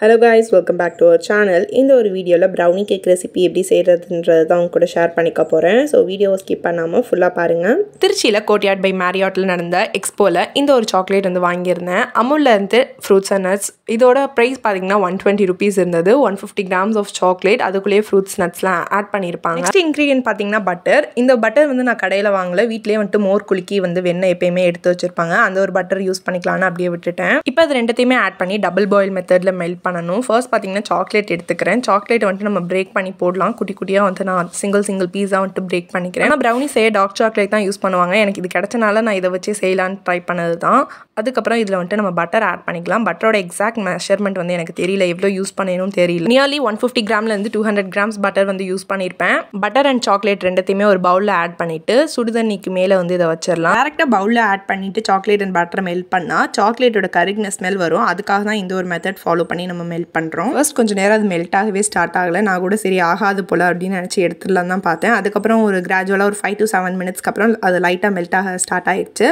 Hello guys, welcome back to our channel. இந்த ஒரு வீடியோல brownie cake recipe எப்படி செய்யறதுன்றத தான் உங்க கூட ஷேர் பண்ணிக்க போறேன். சோ வீடியோவை ஸ்கிப் பண்ணாம ஃபுல்லா பாருங்க. திருச்சியில கோட்யார்ட் பை மேரியாட்ல நடந்த எக்ஸ்போல இந்த ஒரு சாக்லேட் வந்து வாங்கியிருந்தேன். அமுல்ல இருந்து ஃப்ரூட்ஸ் அண்ட் நட்ஸ். இதோட பிரைஸ் பாத்தீங்கன்னா 120 rupees இருந்தது. 150 grams of chocolate. அதுக்குள்ளே ஃப்ரூட்ஸ் நட்ஸ்லாம் ஆட் பண்ணிருப்பாங்க. நெக்ஸ்ட் இன்கிரிடியன்ட் பாத்தீங்கன்னா பட்டர். இந்த பட்டர் வந்து நான் கடையில வாங்கல. வீட்லயே வந்து மோர் குலுக்கி வந்து வெண்ணெய் எப்பயுமே எடுத்து வச்சிருப்பாங்க. அந்த ஒரு பட்டர் யூஸ் பண்ணிக்கலாம்னு அப்படியே விட்டுட்டேன். இப்போ அது ரெண்டுத்தையுமே ஆட் பண்ணி டபுள் பாயில் மெத்தட்ல மெல்ட் பண்ணனும். ஃபர்ஸ்ட் பாத்தீங்கன்னா சாக்லேட் எடுத்துக்கிறேன். சாக்லேட் வந்து நம்ம பிரேக் பண்ணி போடலாம். குட்டி குட்டியா வந்து நான் சிங்கிள் பீஸா வந்து பிரேக் பண்ணிக்கிறேன். நான் ப்ரௌனி செய்ய டார்க் சாக்லேட் தான் யூஸ் பண்ணுவாங்க. எனக்கு இது கிடைச்சனால நான் இதை வச்சு செய்யலான்னு ட்ரை பண்ணது தான். அதுக்கப்புறம் இதில் வந்துட்டு நம்ம பட்டர் ஆட் பண்ணிக்கலாம். பட்டரோட எக்ஸாக்ட் மெஷர்மெண்ட் வந்து எனக்கு தெரியல, எவ்வளோ யூஸ் பண்ணணும் தெரியல. நியர்லி 150 கிராம்லேருந்து 200 grams பட்டர் வந்து யூஸ் பண்ணியிருப்பேன். பட்டர் அண்ட் சாக்லேட் ரெண்டுத்தையுமே ஒரு பவுலில் ஆட் பண்ணிட்டு சுடுதண்ணிக்கு மேலே வந்து இதை வச்சிடலாம். டேரெக்டாக பவுலில் ஆட் பண்ணிட்டு சாக்லேட் அண்ட் பட்டரை மெல்ட் பண்ணால் சாக்லேட்டோட கருகின ஸ்மெல் வரும். அதுக்காக தான் இந்த ஒரு மெத்தட் ஃபாலோ பண்ணி நம்ம மெல்ட் பண்ணுறோம். ஃபர்ஸ்ட் கொஞ்சம் நேரம் அது மெல்ட் ஆகவே ஸ்டார்ட் ஆகலை. நான் கூட சரி ஆகாது போல் அப்படின்னு நினச்சி எடுத்துடலாம் தான் பார்த்தேன். அதுக்கப்புறம் ஒரு கிராஜுவலாக ஒரு 5 to 7 minutesக்கு அப்புறம் அது லைட்டாக மெல்ட் ஆக ஸ்டார்ட் ஆயிடுச்சு.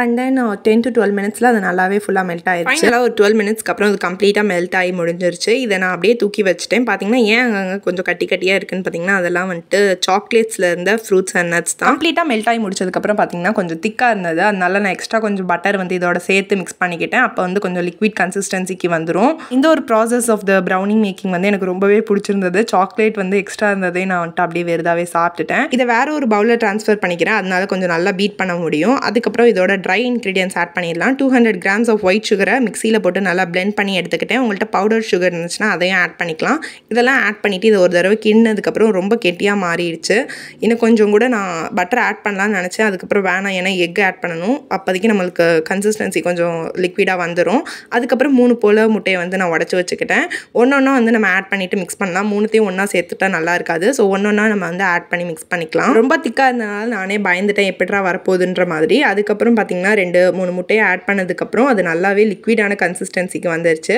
அண்ட் தென் 10 to 12 minutesல அது நல்லாவே ஃபுல்லாக மெல்ட் ஆயிடுச்சு. ஃபைனலாக ஒரு 12 minutesக்கு அப்புறம் அது கம்ப்ளீட்டாக மெல்ட் ஆகி முடிஞ்சிருச்சு. இதை நான் அப்படியே தூக்கி வச்சுட்டேன். பார்த்தீங்கன்னா ஏன் அங்கே கொஞ்சம் கட்டியாக இருக்குன்னு பார்த்தீங்கன்னா அதெல்லாம் வந்துட்டு சாக்லேட்ஸில் இருந்த ஃப்ரூட்ஸ் அண்ட் நட்ஸ் தான். கம்ப்ளீட்டாக மெல்ட் ஆகி முடிச்சதுக்கப்புறம் பார்த்தீங்கன்னா கொஞ்சம் திக்காக இருந்தது. அதனால நான் எக்ஸ்ட்ரா கொஞ்சம் பட்டர் வந்து இதோட சேர்த்து மிக்ஸ் பண்ணிக்கிட்டேன். அப்போ வந்து கொஞ்சம் லிக்விட் கன்சிஸ்டன்சிக்கு வந்துடும். இந்த ஒரு process of the brownie making வந்து எனக்கு ரொம்பவே பிடிச்சிருந்தது. சாக்லேட் வந்து எக்ஸ்ட்ரா இருந்ததே நான் வந்துட்டு அப்படியே வெறுதாவே சாப்பிட்டுட்டேன். இதை வேற ஒரு பவுலில் ட்ரான்ஸ்ஃபர் பண்ணிக்கிறேன். அதனால கொஞ்சம் நல்லா பீட் பண்ண முடியும். அதுக்கப்புறம் இதோட ட்ரை இன்க்ரீடியன்ஸ் ஆட் பண்ணிடலாம். 200 grams of ஒயிட் சுகரை மிக்சியில் போட்டு நல்லா பிளெண்ட் பண்ணி எடுத்துக்கிட்டேன். உங்கள்கிட்ட பவுடர் சுகர் இருந்துச்சுன்னா அதையும் ஆட் பண்ணிக்கலாம். இதெல்லாம் ஆட் பண்ணிவிட்டு இதை ஒரு தடவை கிண்ணதுக்கப்புறம் ரொம்ப கெட்டியாக மாறிடுச்சு. இன்னும் கொஞ்சம் கூட நான் பட்டர் ஆட் பண்ணலான்னு நினச்சேன். அதுக்கப்புறம் வேணாம், ஏன்னா எக் ஆட் பண்ணணும். அப்போதைக்கு நம்மளுக்கு கன்சிஸ்டன்சி கொஞ்சம் லிக்விடாக வந்துடும். அதுக்கப்புறம் 3 போல் முட்டையை வந்து நான் உடச்சி வச்சுக்கிட்டேன். ஒன்றொன்னா வந்து நம்ம ஆட் பண்ணிவிட்டு மிக்ஸ் பண்ணலாம். 3த்தையும் ஒன்றா சேர்த்துட்டா நல்லா இருக்காது. ஸோ ஒன்றொன்னா நம்ம வந்து ஆட் பண்ணி மிக்ஸ் பண்ணிக்கலாம். ரொம்ப திக்காக இருந்தனால நானே பயந்துட்டேன் எப்படிரா வரப்போகுதுன்ற மாதிரி. அதுக்கப்புறம் பார்த்தீங்கன்னா 2-3 முட்டையை ஆட் பண்ணதுக்கப்புறம் அது நல்லாவே லிக்விடான கன்சிஸ்டன்சிக்கு வந்துருச்சு.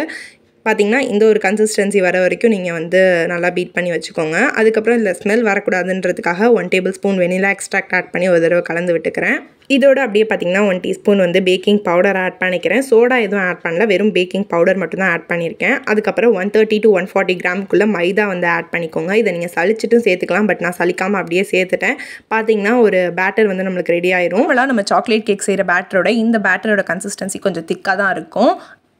பார்த்தீங்கன்னா இந்த ஒரு கன்சிஸ்டன்சி வர வரைக்கும் நீங்கள் வந்து நல்லா பீட் பண்ணி வச்சுக்கோங்க. அதுக்கப்புறம் இதில் ஸ்மெல் வரக்கூடாதுன்றதுக்காக 1 tablespoon வெனிலா எக்ஸ்ட்ராக்ட் ஆட் பண்ணி ஒரு தடவை கலந்து விட்டுக்கிறேன். இதோட அப்படியே பார்த்தீங்கன்னா 1 teaspoon வந்து பேக்கிங் பவுடர் ஆட் பண்ணிக்கிறேன். சோடா எதுவும் ஆட் பண்ணல, வெறும் பேக்கிங் பவுடர் மட்டும் தான் ஆட் பண்ணியிருக்கேன். அதுக்கப்புறம் 130 to 140 கிராமுக்குள்ளே மைதா வந்து ஆட் பண்ணிக்கோங்க. இதை நீங்கள் சளிச்சிட்டும் சேர்த்துக்கலாம், பட் நான் சலிக்காமல் அப்படியே சேர்த்துட்டேன். பார்த்தீங்கன்னா ஒரு பேட்டர் வந்து நம்மளுக்கு ரெடி ஆயிரும். இப்போலாம் நம்ம சாக்லேட் கேக் செய்கிற பேட்டரோட இந்த பேட்டரோட கன்சிஸ்டன்சி கொஞ்சம் திக்காக தான் இருக்கும்.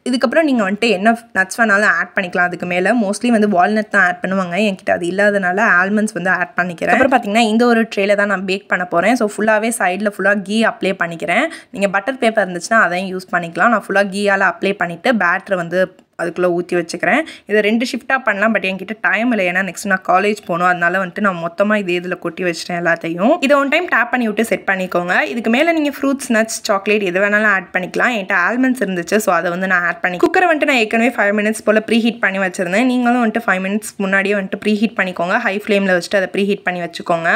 இதுக்கப்புறம் நீங்கள் வந்துட்டு என்ன நட்ஸ் வேணாலும் ஆட் பண்ணிக்கலாம். அதுக்கு மேலே மோஸ்ட்லி வந்து வால்நட் தான் ஆட் பண்ணுவாங்க. என்கிட்ட அது இல்லாதனால ஆல்மண்ட்ஸ் வந்து ஆட் பண்ணிக்கிறேன். அப்புறம் பார்த்தீங்கன்னா இந்த ஒரு ட்ரேல தான் நான் பேக் பண்ண போகிறேன். ஸோ ஃபுல்லாகவே சைடில் ஃபுல்லாக கீ அப்ளை பண்ணிக்கிறேன். நீங்கள் பட்டர் பேப்பர் இருந்துச்சுன்னா அதையும் யூஸ் பண்ணிக்கலாம். நான் ஃபுல்லாக கீயால் அப்ளை பண்ணிவிட்டு பேட்டரை வந்து அதுக்குள்ளே ஊற்றி வச்சுக்கிறேன். இதை 2 ஷிஃப்ட்டாக பண்ணலாம், பட் என்கிட்ட டைம் இல்லை. ஏன்னா நெக்ஸ்ட் நான் காலேஜ் போகணும். அதனால வந்துட்டு நான் மொத்தமாக இதே இதில் கொட்டி வச்சிட்டேன் எல்லாத்தையும். இதை ஒன் டைம் டேப் பண்ணி விட்டு செட் பண்ணிக்கோங்க. இதுக்கு மேலே நீங்கள் ஃப்ரூட்ஸ் நட்ஸ் சாக்லேட் எது வேணாலும் ஆட் பண்ணிக்கலாம். என்கிட்ட ஆல்மண்ட்ஸ் இருந்துச்சு, ஸோ அதை வந்து நான் ஆட் பண்ணி குக்கரை வந்துட்டு நான் ஏற்கனவே 5 minutes போல் ப்ரீ ஹீட் பண்ணி வச்சிருந்தேன். நீங்களும் வந்துட்டு 5 minutes முன்னாடியே வந்துட்டு ப்ரீ ஹீட் பண்ணிக்கோங்க. ஹை ஃப்ளேமில் வச்சுட்டு அதை ப்ரீ ஹீட் பண்ணி வச்சுக்கோங்க.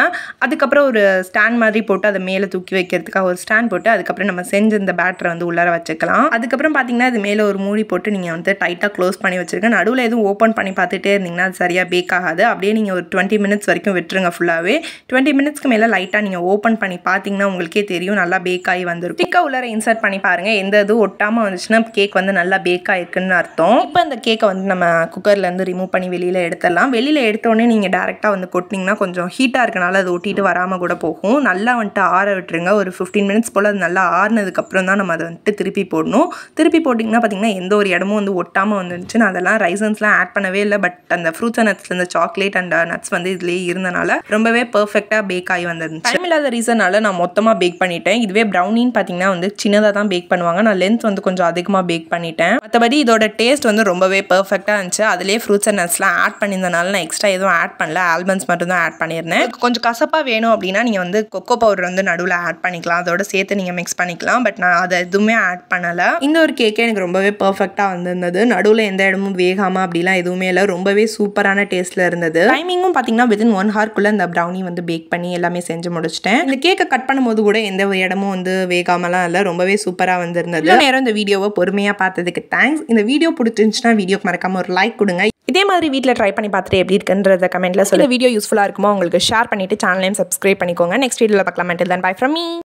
அதுக்கப்புறம் ஒரு ஸ்டாண்ட் மாதிரி போட்டு அதை மேலே தூக்கி வைக்கிறதுக்காக ஒரு ஸ்டாண்ட் போட்டு அதுக்கப்புறம் நம்ம செஞ்சு இந்த பேட்டரை வந்து உள்ளார வச்சுக்கலாம். அதுக்கப்புறம் பார்த்தீங்கன்னா அது மேலே ஒரு மூடி போட்டு நீங்கள் வந்து டைட்டாக க்ளோஸ் பண்ணி வச்சிருக்கேன். நடுவில் எதுவும் ஓப்பன் பண்ணி பார்த்துட்டே இருந்தீங்கன்னா அது சரியாக பேக் ஆகாது. அப்படியே நீங்கள் ஒரு 20 minutes வரைக்கும் விட்டுருங்க. ஃபுல்லாகவே 20 minutesக்கு மேலே லைட்டாக நீங்கள் ஓப்பன் பண்ணி பார்த்தீங்கன்னா உங்களுக்கே தெரியும் நல்லா பேக் ஆகி வந்துடும். ஸ்டிக்காக உள்ளார இன்சர்ட் பண்ணி பாருங்கள். எந்த இதுவும் ஒட்டாமல் வந்துச்சுன்னா கேக் வந்து நல்லா பேக் ஆகிருக்குன்னு அர்த்தம். இப்போ அந்த கேக்கை வந்து நம்ம குக்கர்லேருந்து ரிமூவ் பண்ணி வெளியில் எடுத்துடலாம். வெளியில் எடுத்தோடனே நீங்கள் டேரெக்டாக வந்து கொட்டினீங்கன்னா கொஞ்சம் ஹீட்டாக இருக்கனால அது ஒட்டிட்டு வராமல் கூட போகும். நல்லா வந்துட்டு ஆற விட்டுருங்க. ஒரு 15 minutes போல் அது நல்லா ஆறுனதுக்கப்புறம் தான் நம்ம அதை வந்துட்டு திருப்பி போடணும். திருப்பி போட்டிங்கன்னா பார்த்தீங்கன்னா எந்த ஒரு இடமும் வந்து ஒட்டாமல் வந்து நான் அதெல்லாம் ரைசன்ஸ்லாம் ஆட் பண்ணவே இல்லை, பட் அந்த ஃப்ரூட்ஸ் அண்ட் நட்ஸ்ல இந்த சாக்லேட் அண்ட் நட்ஸ் வந்து இதுலேயே இருந்தனால ரொம்பவே பர்ஃபெக்டாக பேக் ஆகி வந்துருந்துச்சு. டைம் இல்லாத ரீசனால நான் மொத்தமாக பேக் பண்ணிட்டேன். இதுவே ப்ரௌனின்னு பார்த்தீங்கன்னா வந்து சின்னதாக தான் பேக் பண்ணுவாங்க. நான் லென்த் வந்து கொஞ்சம் அதிகமாக பேக் பண்ணிட்டேன். மற்றபடி இதோட டேஸ்ட் வந்து ரொம்பவே பர்ஃபெக்டாக இருந்துச்சு. அதிலே ஃப்ரூட்ஸ் அண்ட் நட்ஸ்லாம் ஆட் பண்ணியிருந்தனால நான் எக்ஸ்ட்ரா எதுவும் ஆட் பண்ணல, ஆல்மண்ட்ஸ் மட்டும் தான் ஆட் பண்ணியிருந்தேன். கொஞ்சம் கசப்பாக வேணும் அப்படின்னா நீங்கள் வந்து கொக்கோ பவுடர் வந்து நடுவில் ஆட் பண்ணிக்கலாம். அதோட சேர்த்து நீங்கள் மிக்ஸ் பண்ணிக்கலாம், பட் நான் அதை எதுவுமே ஆட் பண்ணலை. இந்த ஒரு கேக்கே எனக்கு ரொம்பவே பர்ஃபெக்டாக வந்திருந்தது. நடுவில் எந்த இடமும் வேகாமல் அப்படிலாம் எதுவுமே இல்லை, ரொம்பவே சூப்பரான டேஸ்ட்டில் இருந்தது. டைமிங்கும் பார்த்தீங்கன்னா வித்தின் 1 hourக்குள்ளே இந்த ப்ரௌனி வந்து பேக் பண்ணி எல்லாமே செஞ்சு முடிச்சிட்டேன். இந்த கேக்கை கட் பண்ணும்போது கூட எந்த ஒரு இடமும் வந்து வேகாமலாம் இல்லை, ரொம்பவே சூப்பராக வந்திருந்தது. நேரம் இந்த வீடியோவை பொறுமையாக பார்த்ததுக்கு தேங்க்ஸ். இந்த வீடியோ பிடிச்சிருந்துச்சுன்னா வீடியோக்கு மறக்காமல் ஒரு லைக் கொடுங்க. இதே மாதிரி வீட்டில் ட்ரை பண்ணி பார்த்துட்டு எப்படி இருக்குன்றத கமெண்ட்டில் சொல்லுங்கள். வீடியோ யூஸ்ஃபுல்லாக இருக்குமோ உங்களுக்கு ஷேர் பண்ணிவிட்டு சேனலையும் சப்ஸ்கிரைப் பண்ணிக்கோங்க. நெக்ஸ்ட் வீடியோவில் பார்க்கலாம். Until then, bye from me.